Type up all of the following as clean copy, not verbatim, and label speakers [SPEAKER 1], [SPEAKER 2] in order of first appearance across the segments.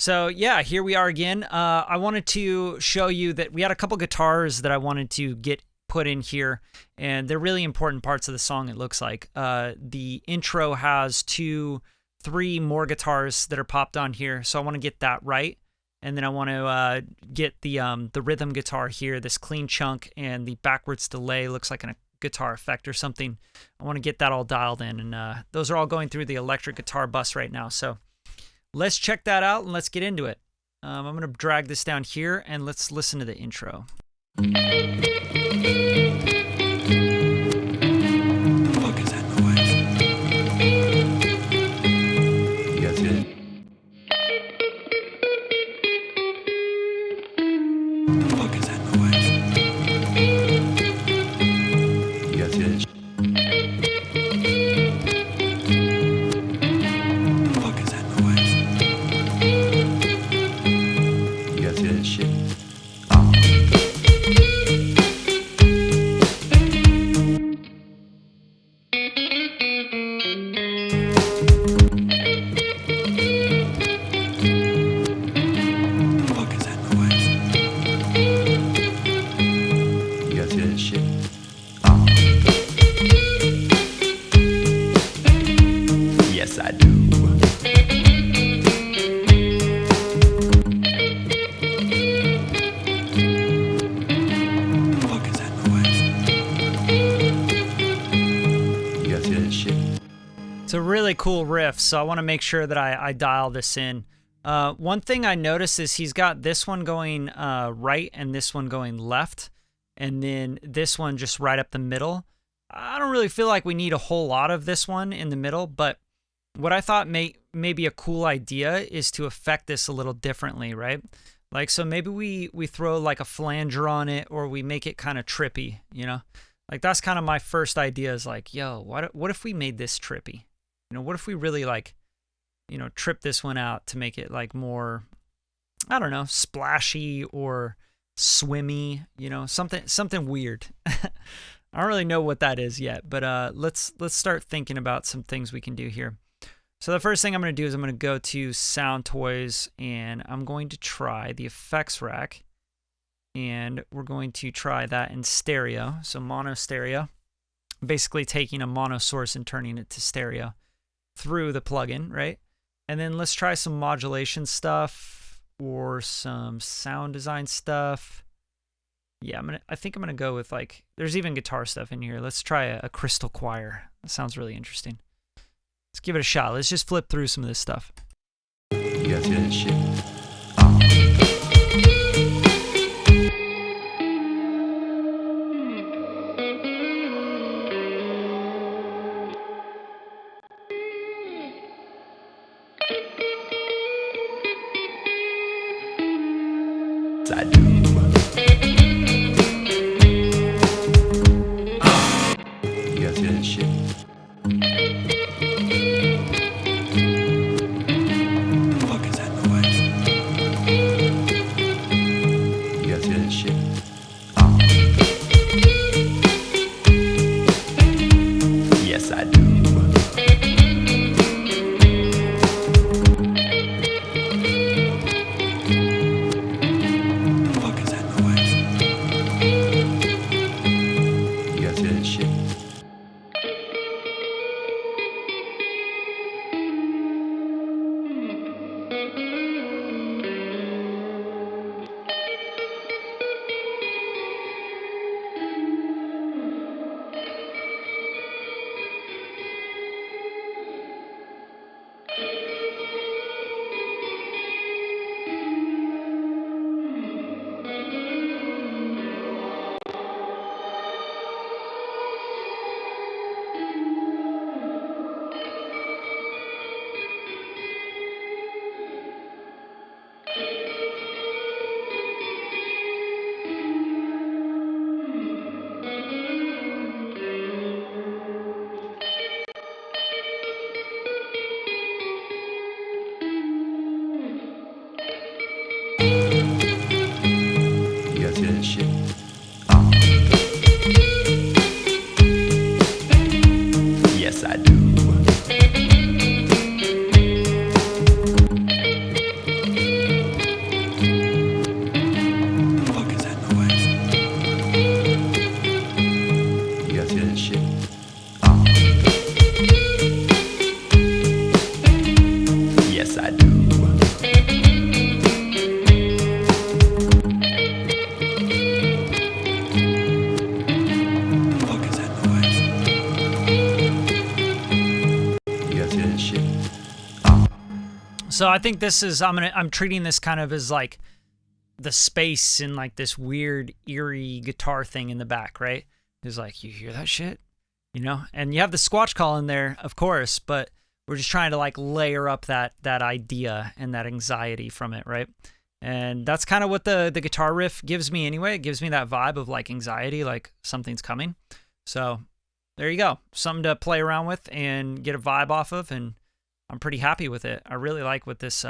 [SPEAKER 1] So yeah, here we are again. I wanted to show you that we had a couple guitars that I wanted to get put in here, and they're really important parts of the song, it looks like. The intro has 3 more guitars that are popped on here, so I want to get that right. And then I want to get the rhythm guitar here, this clean chunk, and the backwards delay looks like a guitar effect or something. I want to get that all dialed in, and those are all going through the electric guitar bus right now. So let's check that out and let's get into it. I'm going to drag this down here and let's listen to the intro.
[SPEAKER 2] What the fuck is that noise? You guys hear it? What the fuck is that noise? You guys hear it? What the fuck is that noise? You guys hear that shit? Yes, I do. Fuck is that noise? You guys hear that shit?
[SPEAKER 1] It's a really cool riff, so I want to make sure that I dial this in. One thing I noticed is he's got this one going right and this one going left, and then this one just right up the middle. I don't really feel like we need a whole lot of this one in the middle, but what I thought may be a cool idea is to affect this a little differently, right? Like, so maybe we throw like a flanger on it, or we make it kind of trippy, you know? Like, that's kind of my first idea is like, yo, what if we made this trippy? You know, what if we really like, you know, trip this one out to make it like more, I don't know, splashy or swimmy, you know, something weird. I don't really know what that is yet, but let's start thinking about some things we can do here. So the first thing I'm going to do is I'm going to go to Sound Toys, and I'm going to try the effects rack, and we're going to try that in stereo, so mono stereo, basically taking a mono source and turning it to stereo through the plugin, right? And then let's try some modulation stuff or some sound design stuff. Yeah, I think I'm gonna go with, like, there's even guitar stuff in here. Let's try a crystal choir. That sounds really interesting. Let's give it a shot. Let's just flip through some of this stuff.
[SPEAKER 2] You guys hear that shit? I do. You guys hear that shit? Fuck is that noise?
[SPEAKER 1] So I think this is, I'm treating this kind of as like the space and like this weird eerie guitar thing in the back, right? It's like, you hear that shit, you know? And you have the Squatch call in there, of course, but we're just trying to like layer up that idea and that anxiety from it, right? And that's kind of what the guitar riff gives me anyway. It gives me that vibe of like anxiety, like something's coming. So there you go. Something to play around with and get a vibe off of, and I'm pretty happy with it. I really like with this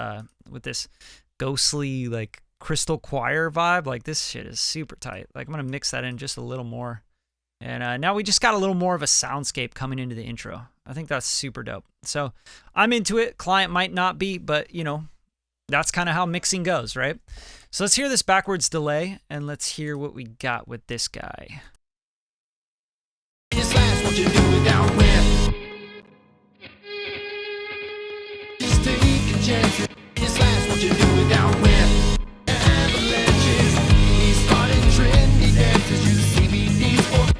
[SPEAKER 1] ghostly like crystal choir vibe. Like this shit is super tight. Like I'm gonna mix that in just a little more. And now we just got a little more of a soundscape coming into the intro. I think that's super dope. So I'm into it. Client might not be, but you know, that's kind of how mixing goes, right? So let's hear this backwards delay, and let's hear what we got with this guy.
[SPEAKER 3] Just last what you do it down with. Just take a chance. Just last what you do it down with. Avalanches. He's starting trendy dances. You CBDs for.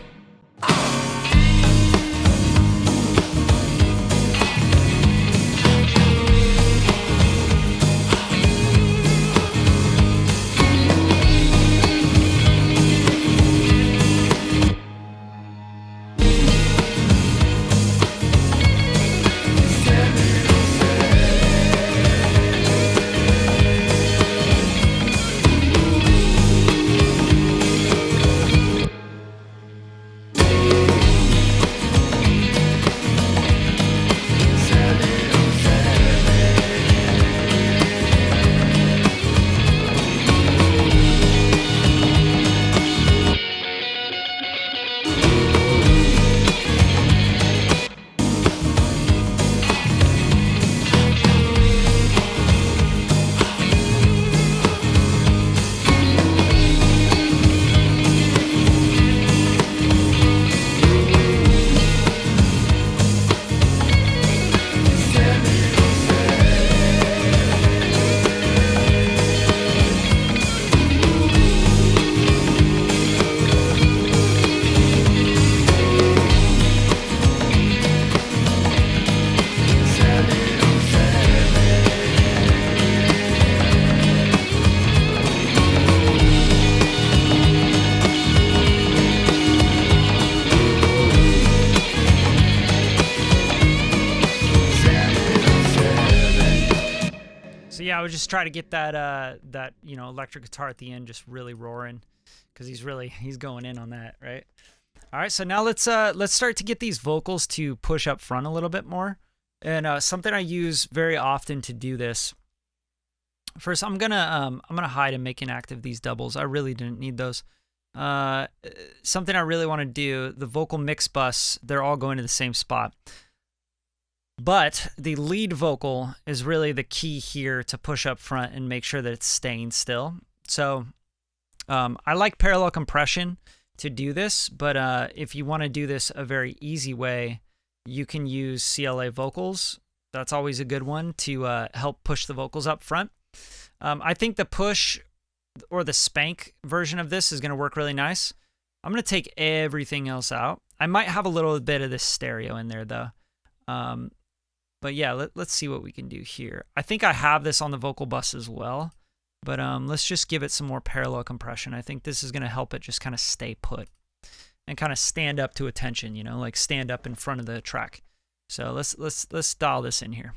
[SPEAKER 1] Yeah, I would just try to get that you know, electric guitar at the end just really roaring, because he's going in on that, right? All right, so now let's start to get these vocals to push up front a little bit more. And something I use very often to do this. First, I'm gonna hide and make inactive these doubles. I really didn't need those. Something I really want to do, the vocal mix bus, they're all going to the same spot. But the lead vocal is really the key here to push up front and make sure that it's staying still. So I like parallel compression to do this, but if you want to do this a very easy way, you can use CLA vocals. That's always a good one to help push the vocals up front. I think the push or the spank version of this is going to work really nice. I'm going to take everything else out. I might have a little bit of this stereo in there though. But yeah, let's see what we can do here. I think I have this on the vocal bus as well, but let's just give it some more parallel compression. I think this is going to help it just kind of stay put and kind of stand up to attention, you know, like stand up in front of the track. So let's dial this in here.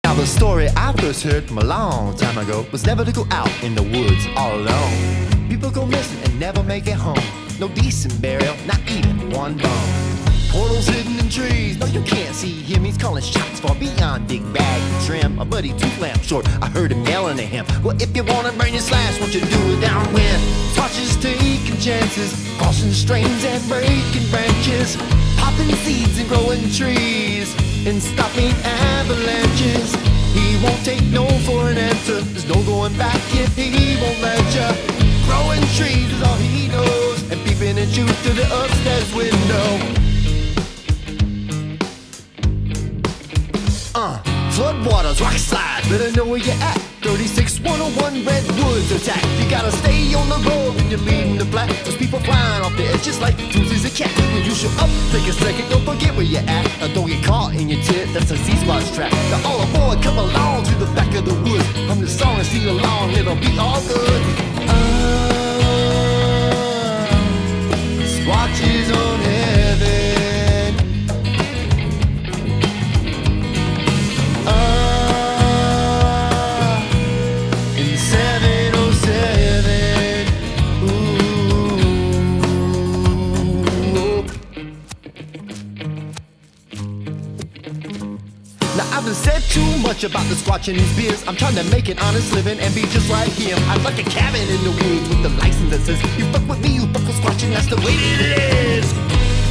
[SPEAKER 4] Now the story I first heard from a long time ago was never to go out in the woods all alone. People go missing and never make it home. No decent burial, not even one bone. Portals hidden in trees, no you can't see him. He's calling shots far beyond big bag and trim. A buddy 2 lamps short, I heard him yelling at him. Well if you wanna burn your slash, won't you do it downwind? Torches taking chances, crossing streams and breaking branches, popping seeds and growing trees, and stopping avalanches. He won't take no for an answer, there's no going back if he won't let you. Growing trees is all he knows, and peeping at you through the upstairs window. Floodwaters, rock slide, better know where you're at. 36101 Redwoods attack. You gotta stay on the road when you're leaving the flat. There's people flying off the edge just like Tuesday's a cat. When you show up, take a second, don't forget where you're at. Don't get caught in your tit, that's a Squatch trap. Now all aboard, come along to the back of the woods. Hum the song and sing along, it'll be all good. Squatch is on heaven. In 707. Ooh. Now I've been said too much about the Squatch and his beers. I'm trying to make an honest living and be just like him. I'd like a cabin in the woods with the license that says, you fuck with me, you fuck with Squatch, and that's the way that it is.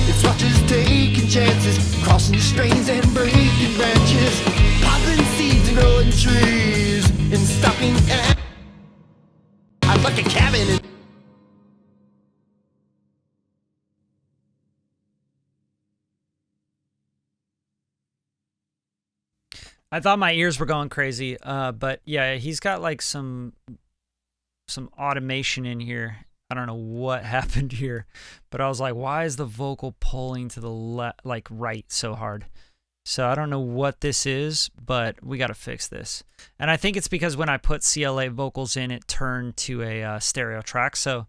[SPEAKER 4] It Squatches taking chances, crossing streams and breaking branches, popping seeds and growing trees, and stopping at. I'd like a cabin in.
[SPEAKER 1] I thought my ears were going crazy, but yeah, he's got like some automation in here. I don't know what happened here, but I was like, why is the vocal pulling to the right so hard? So I don't know what this is, but we got to fix this. And I think it's because when I put CLA vocals in, it turned to a stereo track. So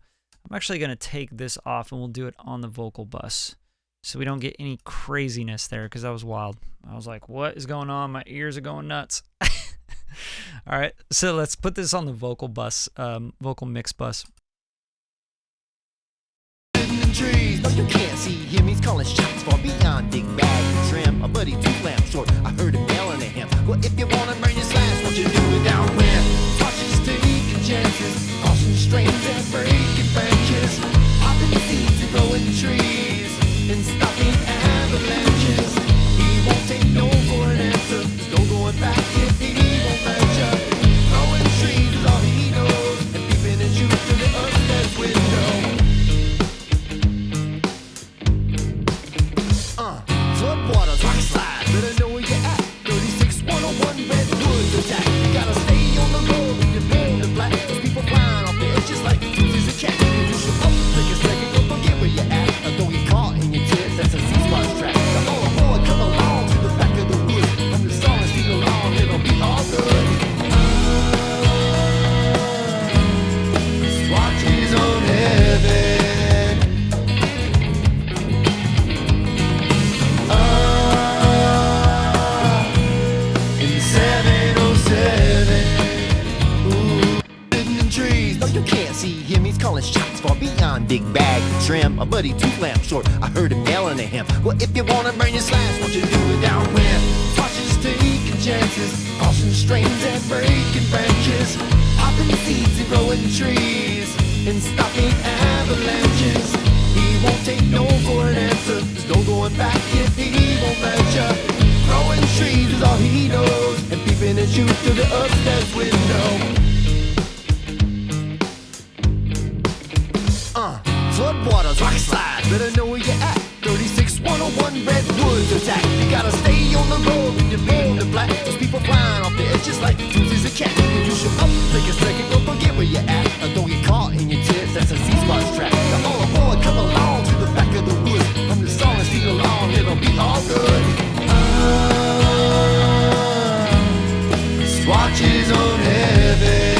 [SPEAKER 1] I'm actually going to take this off and we'll do it on the vocal bus, so we don't get any craziness there, because that was wild. I was like, what is going on? My ears are going nuts. All right, so let's put this on the vocal bus, vocal mix bus.
[SPEAKER 4] Trees, no, you can't see him. He's calling shots for beyond dig bag and trim. A buddy too lamp short. I heard him yelling at him. Well, if you wanna burn your slash, what you do it down where? Squatches taking chances, crossing streams and breaking branches, popping seeds and growing trees, and stopping avalanches. He won't take no for an answer. There's no going back if he won't match up. Growing trees is all he knows, and peeping at you through the upstairs window. Floodwaters, rock slide, better know where you're at. 36101 Redwoods attack. You gotta stay on the road when you're born to black. There's people flying off the edge just like Tuesday's a cat. When you show up, take a second, don't forget where you're at. Don't get caught in your tits, that's a Squatch trap. Now all aboard, come along to the back of the woods. From the song and sing along, it'll be all good. Squatch is on heaven. You can't see him, he's calling shots for beyond dig bag and trim. A buddy too lamp short, I heard him yelling at him. Well, if you wanna burn your slash, what you do it down where? Squatches taking chances, crossing streams and breaking branches, popping seeds and growing trees, and stopping avalanches. He won't take no for an answer. There's no going back if he won't let ya. Growing trees is all he knows, and peeping at you through the upstairs window. Floodwaters, rock slide, better know where you're at. 36101 Redwoods attack. You gotta stay on the road when you're born to black. There's people flying off the edge just like Tuesday's a cat. When you show up, take a second, don't forget where you're at. Don't get caught in your tits, that's a Squatch trap. Now all aboard, come along to the back of the woods. From the song and sing along, it'll be all good. Squatch is on heaven.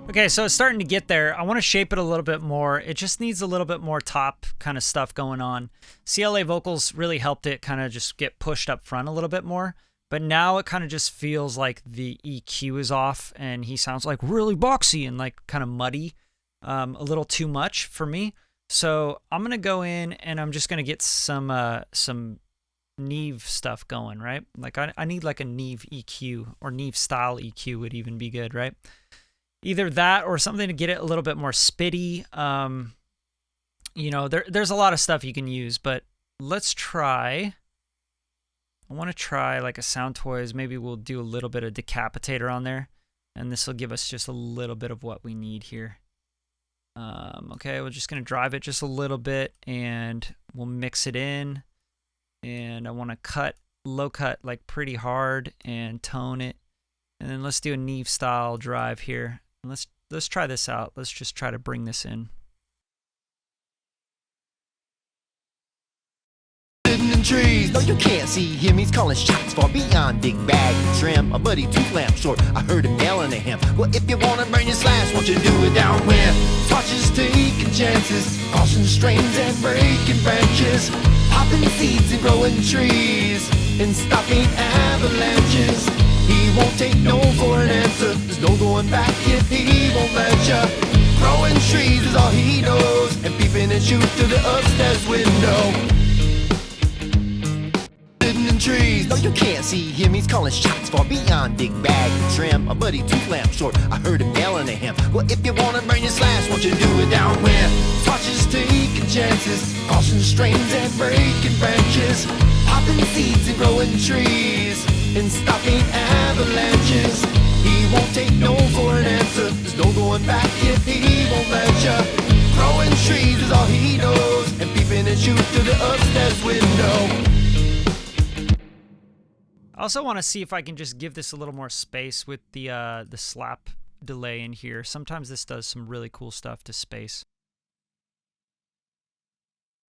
[SPEAKER 1] Okay, so it's starting to get there. I want to shape it a little bit more. It just needs a little bit more top kind of stuff going on. CLA vocals really helped it kind of just get pushed up front a little bit more. But now it kind of just feels like the EQ is off and he sounds like really boxy and like kind of muddy, a little too much for me. So I'm going to go in and I'm just going to get some Neve stuff going, right? Like I need like a Neve EQ, or Neve style EQ would even be good, right? Either that or something to get it a little bit more spitty. You know, there's a lot of stuff you can use, but let's try. I want to try like a Sound Toys. Maybe we'll do a little bit of Decapitator on there and this will give us just a little bit of what we need here. Okay, we're just going to drive it just a little bit, and we'll mix it in. And I want to cut, low cut, like pretty hard, and tone it. And then let's do a Neve style drive here. And let's try this out. Let's just try to bring this in.
[SPEAKER 4] In trees, no, you can't see him. He's calling shots far beyond big bag and trim. A buddy tooth lamp short, I heard him yelling at him. Well, if you wanna burn your slash, won't you do it down where? Swatches taking chances, crossing streams and breaking branches, popping seeds and growing trees, and stopping avalanches. He won't take no for an answer. There's no going back if he won't let ya. Growing trees is all he knows, and peeping and shoot through the upstairs window. In trees, no, you can't see him. He's calling shots far beyond big bag and trim. A buddy tooth lamp short, I heard him yelling at him. Well, if you wanna burn your slash, won't you do it down where? Swatches taking chances, crossing streams and breaking branches, popping seeds and growing trees, and stopping avalanches. He won't take no for an answer. There's no going back if he won't let ya. Growing trees is all he knows, and peeping and shoot through the upstairs window.
[SPEAKER 1] I also want to see if I can just give this a little more space with the slap delay in here. Sometimes this does some really cool stuff to space.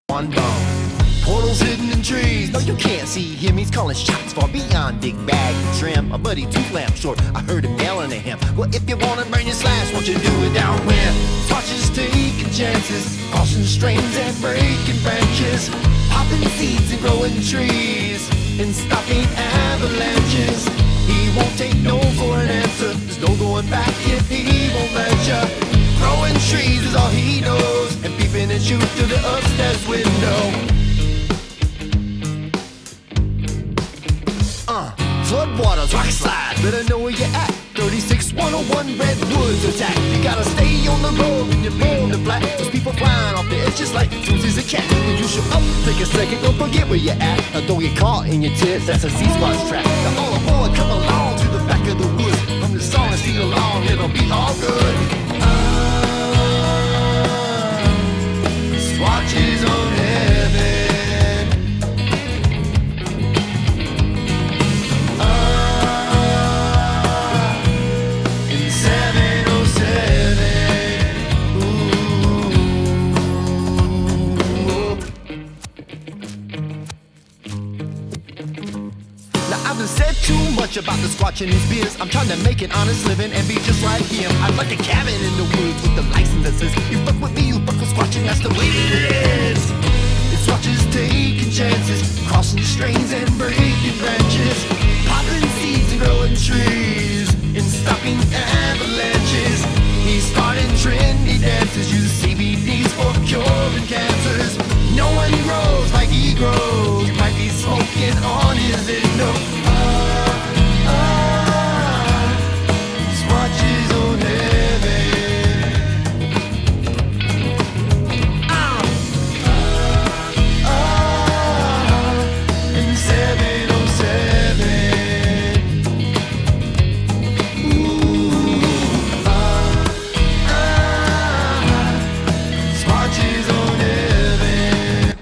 [SPEAKER 4] One bone. Portals hidden in trees, no, you can't see him. He's calling shots far beyond big bag and trim. A buddy tooth lamp short, I heard him yelling at him. Well, if you wanna burn your slash, won't you do it down where? Swatches taking chances, crossing streams and breaking branches, popping seeds and growing trees, and stopping avalanches. He won't take no for an answer. There's no going back if he won't let ya. Growing trees is all he knows, and peeping and shoot through the upstairs window. Floodwaters, rock slide, better know where you're at. 36101 Redwoods attack. You gotta stay on the road when you're blowing the flat. There's people flying off the edge just like Susie's a cat. When you show up, take a second, don't forget where you're at. Now don't get caught in your tits, that's a Squatch trap. Now all aboard, come along to the back of the woods. From the song and sing along, it'll be all good. Swatches on heaven. Too much about the Squatch and his beers. I'm trying to make an honest living and be just like him. I'd like a cabin in the woods with the license that says, you fuck with me, you fuck with Squatch, and that's the way it is. It's Squatches taking chances, crossing streams and breaking branches, popping seeds and growing trees, and stopping avalanches. He's starting trendy dances, use CBDs for curing cancers. No one grows like he grows. You might be smoking on his window. Swatches on heaven. In 707. Swatches on heaven.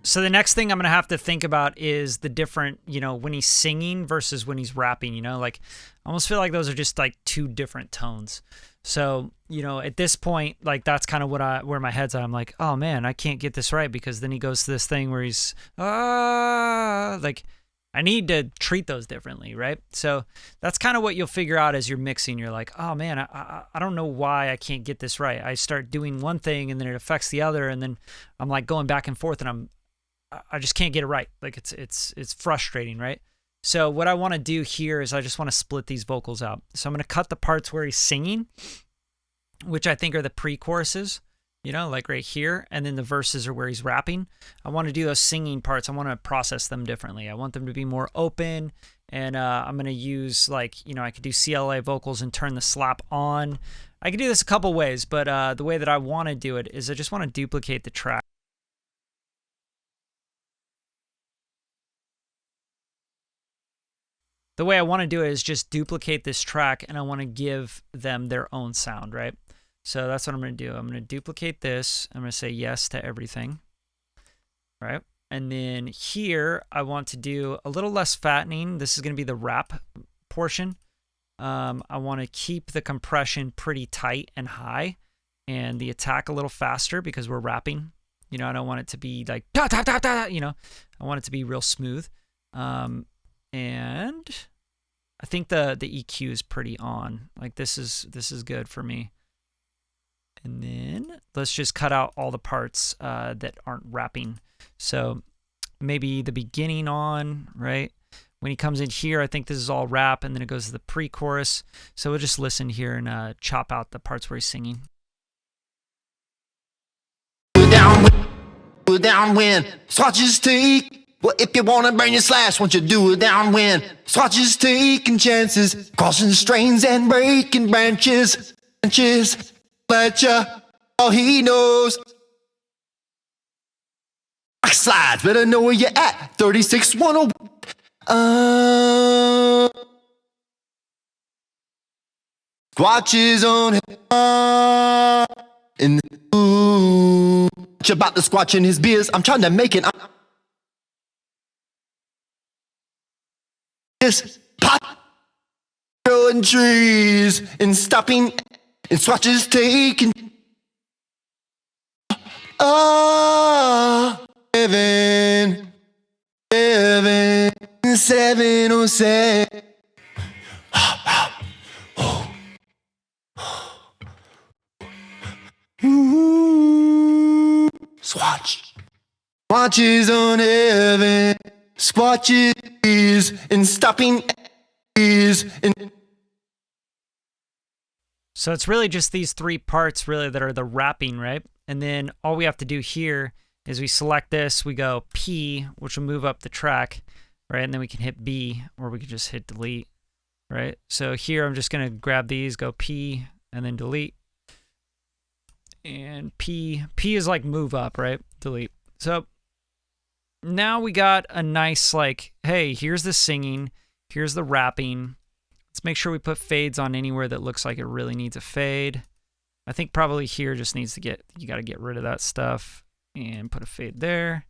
[SPEAKER 1] So the next thing I'm going to have to think about is the different, when he's singing versus when he's rapping, like I almost feel like those are just like two different tones. So, at this point, like that's kind of where my head's at. I'm like, oh man, I can't get this right, because then he goes to this thing where he's, like I need to treat those differently, right? So that's kind of what you'll figure out as you're mixing. You're like, oh man, I don't know why I can't get this right. I start doing one thing and then it affects the other, and then I'm like going back and forth, and I just can't get it right. Like it's frustrating, right? So what I want to do here is I just want to split these vocals out. So I'm going to cut the parts where he's singing, which I think are the pre-choruses, like right here, and then the verses are where he's rapping. I want to do those singing parts. I want to process them differently. I want them to be more open, and I'm going to use I could do CLA vocals and turn the slap on. I could do this a couple ways, but the way that I want to do it is I just want to duplicate the track. the way I want to do it is just duplicate this track, and I want to give them their own sound, right? So that's what I'm going to do. I'm going to duplicate this. I'm going to say yes to everything, right? And then here, I want to do a little less fattening. This is going to be the rap portion. I want to keep the compression pretty tight and high, and the attack a little faster because we're rapping. You know, I don't want it to be like ta ta ta ta. You know, I want it to be real smooth. And I think the EQ is pretty on. Like this is good for me. And then let's just cut out all the parts that aren't rapping. So maybe the beginning on, right? When he comes in here, I think this is all rap, and then it goes to the pre-chorus. So we'll just listen here and chop out the parts where he's singing.
[SPEAKER 4] Downwind, Squatches take. Well, if you wanna burn your slash, won't you do it downwind? Squatches taking chances, crossing strains and breaking branches. Let ya, all he knows. Slides, better know where you're at. 3610. Squatches on in the ooh. About the Squatch in his beers. I'm trying to make it. This pot growing trees and stopping and Squatches taking. Oh, heaven, 707. Ooh, Squatch. Squatches on heaven. Squatches and stopping is and.
[SPEAKER 1] So it's really just these three parts really that are the rapping, right? And then all we have to do here is we select this, we go P, which will move up the track, right? And then we can hit B, or we can just hit delete, right? So here I'm just gonna grab these, go P, and then delete. And P is like move up, right? Delete. So now we got a nice like, hey, here's the singing, here's the rapping. Let's make sure we put fades on anywhere that looks like it really needs a fade. I think probably here just needs to you got to get rid of that stuff and put a fade there.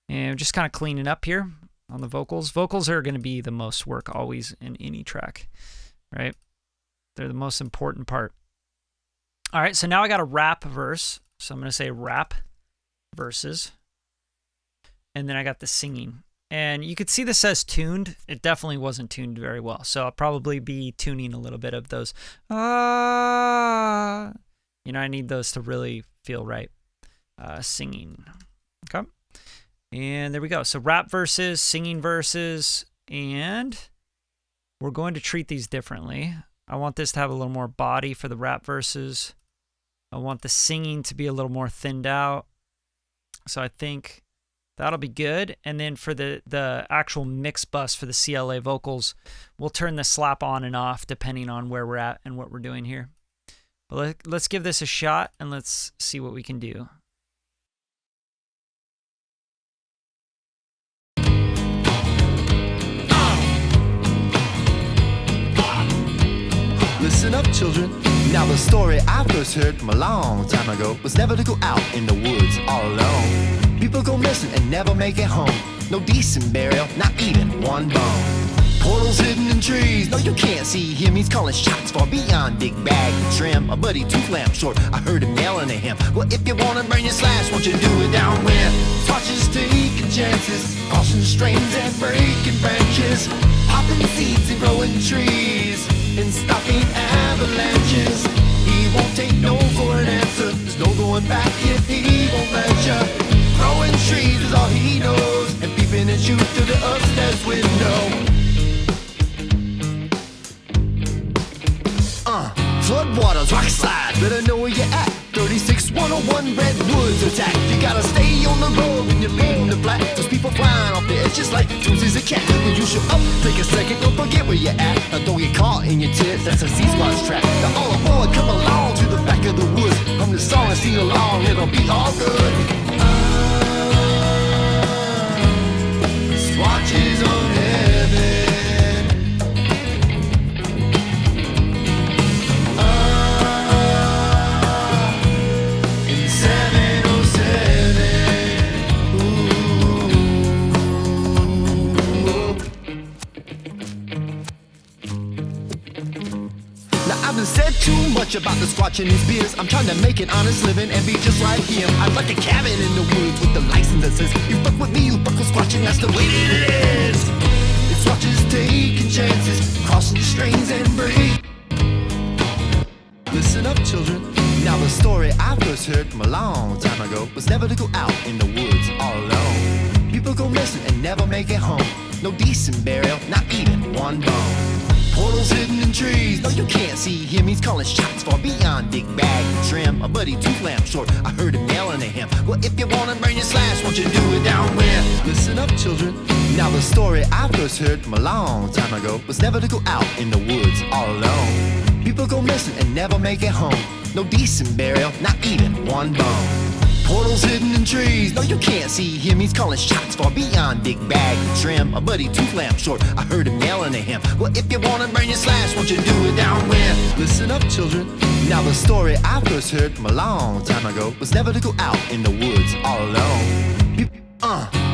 [SPEAKER 1] And just kind of cleaning up here on the vocals. Vocals are going to be the most work always in any track, right? They're the most important part. All right, so now I got a rap verse. So I'm going to say rap verses. And then I got the singing. And you could see this says tuned. It definitely wasn't tuned very well. So I'll probably be tuning a little bit of those. Ah. You know, I need those to really feel right. Singing. Okay. And there we go. So rap verses, singing verses, and we're going to treat these differently. I want this to have a little more body for the rap verses. I want the singing to be a little more thinned out. So I think that'll be good. And then for the actual mix bus for the CLA vocals, we'll turn the slap on and off depending on where we're at and what we're doing here. But let's give this a shot and let's see what we can do.
[SPEAKER 4] Listen up, children. Now the story I first heard from a long time ago was never to go out in the woods all alone. People go missing and never make it home. No decent burial, not even one bone. Portals hidden in trees, no you can't see him. He's calling shots far beyond big bag and trim. A buddy 2 lamps short, I heard him yelling at him. Well, if you wanna burn your slash, won't you do it downwind? Squatches taking chances, crossing strains and breaking branches, popping seeds and growing trees, and stopping avalanches. He won't take no for an answer. There's no going back if he won't let you. Growing trees is all he knows, and peeping at you through the upstairs window. Floodwaters, rock slides, better know where you're at. 36-101 Redwoods attack. You gotta stay on the road when you're beating the flat. There's people flying off the edges like Susie's a cat. When you show up, take a second, don't forget where you're at. Now don't get caught in your tits, that's a C-Squatch trap. Now all aboard, come along to the back of the woods. Hum the song and sing along, it'll be all good. Squatches on heaven. much about the Squatch and his beers. I'm trying to make an honest living and be just like him. I'd like a cabin in the woods with the license that says, you fuck with me, you fuck with Squatch, and that's the way that it is. It's Squatches taking chances, crossing the strains and break. Listen up, children. Now the story I first heard from a long time ago was never to go out in the woods all alone. People go missing and never make it home. No decent burial, not even one bone. Portals hidden in trees, no you can't see him. He's calling shots far beyond big bag and trim. A buddy tooth lamp short, I heard him yelling at him. Well, if you wanna burn your slash, won't you do it down where? Listen up, children. Now the story I first heard from a long time ago was never to go out in the woods all alone. People go missing and never make it home. No decent burial, not even one bone. Portals hidden in trees, no you can't see him. He's calling shots far beyond big bag and trim. A buddy tooth lamp short, I heard him yelling at him. Well, if you wanna burn your slash, won't you do it down where? Listen up, children. Now the story I first heard from a long time ago was never to go out in the woods all alone.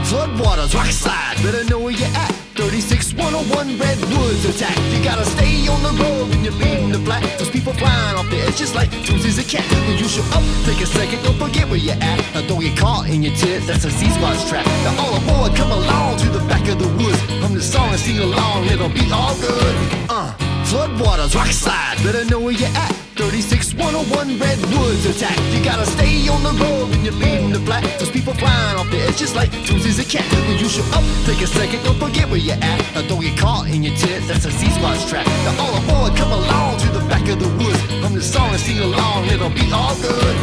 [SPEAKER 4] Floodwaters, rock slide, better know where you're at. 36101 Redwoods attack. You gotta stay on the road when you're leading the black. Those people flying off the edge just like Tuesday's a cat. When you show up, take a second, don't forget where you're at. Now don't get caught in your tits, that's a Squatch trap. Now all aboard, come along to the back of the woods. Hum the song and sing along, it'll be all good. Floodwaters, rock slide, better know where you're at. 36101 Redwoods attack. You gotta stay on the road when you're leading the black. Those people flying off the edge just like Tuesday's a cat. When you show up, take a second, don't forget where you're at. Now don't get caught in your tits, that's a Squatch trap. Now all aboard, come along to the back of the woods. Hum the song and sing along, it'll be all good.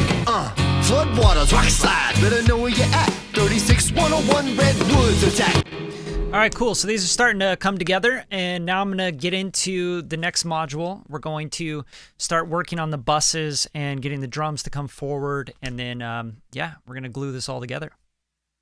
[SPEAKER 4] Floodwaters, rock slide, better know where you're at. 36101 Redwoods attack.
[SPEAKER 1] All right, cool. So these are starting to come together, and now I'm going to get into the next module. We're going to start working on the buses and getting the drums to come forward, and then, yeah, we're going to glue this all together.